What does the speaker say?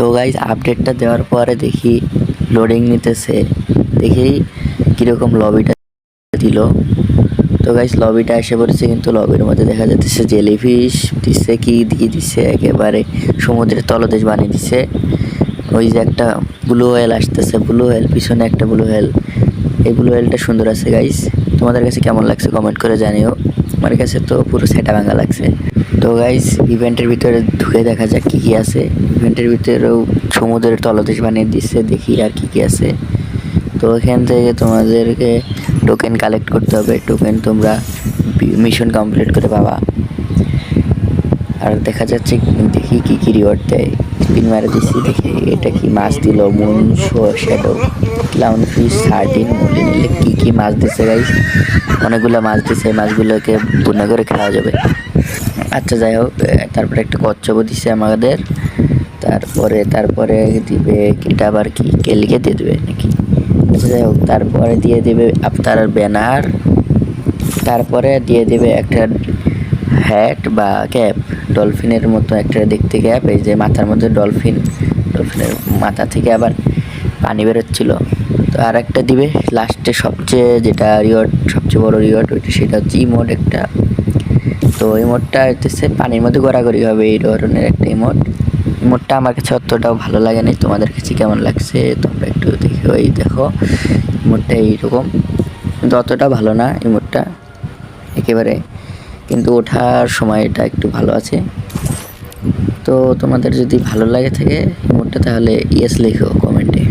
তো গাইজ আপডেটটা দেওয়ার পরে দেখি লোডিং নিতেছে, দেখি কীরকম লবিটা দিল। তো গাইজ লবিটা এসে পড়েছে, কিন্তু লবির মধ্যে দেখা যাচ্ছে জেলিফিশ দিচ্ছে, কি দিয়ে দিচ্ছে একেবারে সমুদ্রের তলদেশ বানিয়ে দিচ্ছে। ওই যে একটা ব্লু হোয়েল আসতেছে, ব্লু হোয়েল পিছনে একটা ব্লু হোয়েল, এই ব্লু হোয়েলটা সুন্দর আছে গাইজ। তোমাদের কাছে কেমন লাগছে কমেন্ট করে জানিও। আমার কাছে তো পুরো সেটা ভাঙা লাগছে। তো গাইজ ইভেন্টের ভিতরে ঢুকে দেখা যাক কী কী আছে। ইভেন্টের ভিতরেও সমুদ্রের তলদেশ বানিয়ে দিচ্ছে, দেখি আর কী কী আছে। তো এখান থেকে তোমাদেরকে টোকেন কালেক্ট করতে হবে, টোকেন তোমরা মিশন কমপ্লিট করে পাবা। আর দেখা যাচ্ছে দেখি কী কী রিওয়ার্ড দেয়। স্পিন মারে দিচ্ছি, দেখি এটা কি মাছ দিল, মুন শ্যাডো ক্লাউন ফিশ 13 মুলি নিলে কী কী মাছ দিচ্ছে গাইজ। অনেকগুলো মাছ দিচ্ছে, মাছগুলোকে বুনা করে খাওয়া যাবে। আচ্ছা যাই হোক, তারপরে একটা কচ্ছপও দিচ্ছে আমাদের। তারপরে দিবে এটা আবার কি কেলিকে দিয়ে দেবে নাকি। আচ্ছা যাই হোক, তারপরে দিয়ে দেবে আপনার ব্যানার, তারপরে দিয়ে দেবে একটা হ্যাট বা ক্যাপ, ডলফিনের মতো একটা দেখতে ক্যাপ। এই যে মাথার মধ্যে ডলফিনের মাথা থেকে আবার পানি বেরোচ্ছিল। তো আর একটা দিবে লাস্টে সবচেয়ে যেটা রিওয়ার্ড, সবচেয়ে বড় রিওয়ার্ড ওইটা, সেটা হচ্ছে ইমোট একটা। তো ইমোটটা হচ্ছে পানির মধ্যে গড়াগড়ি হবে, এই ধরনের একটা ইমোটটা আমার কাছে অতটাও ভালো লাগে নাই। তোমাদের কাছে কেমন লাগছে তোমরা একটু দেখো। ইমোটটা এইরকম, কিন্তু অতটা ভালো না ইমোটটা একেবারে, কিন্তু ওঠার সময় এটা একটু ভালো আছে। তো তোমাদের যদি ভালো লাগে থাকে ইমোটটা, তাহলে ইয়েস লেখো কমেন্টে।